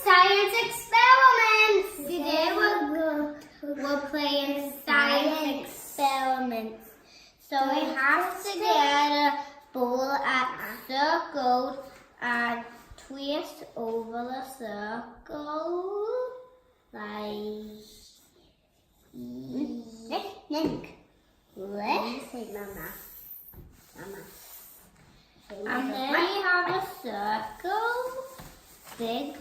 science experiments. Today we're playing science experiments. So we have to get a ball at circle and twist over the circle like Nick. Let's say Mama. And then you have a circle, big.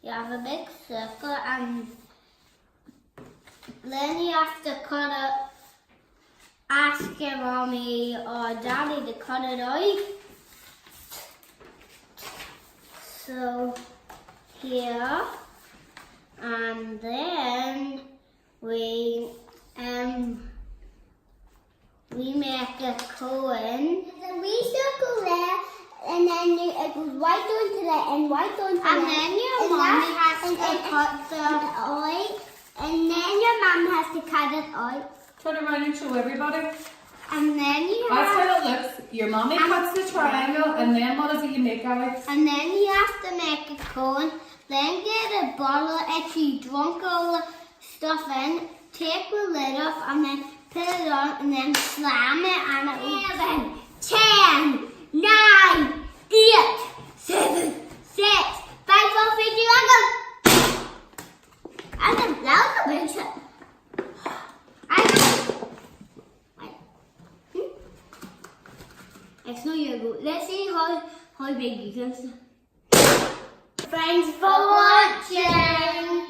You have a big circle, and then you have to cut it. Ask your mommy or daddy to cut it out. So here, and then we make a cone. There's a wee circle there, and then it goes right onto there and right onto there. And then your mommy has to cut the out, and then your mom has to cut it out. Turn around and show everybody. And then you That's have... how it looks. Your mommy cuts the triangle, and then what is it you make, Alex? And then you have to make a cone. Then get a bottle if you drunk all the stuff in. Take the lid off and then put it on and then slam it and it will... 11, 10, 9, 8, 7, 6, 5, 4, 3, 2, 1, go! And then that was a bit shit. It's not your go. Let's see how big you can. Thanks for watching.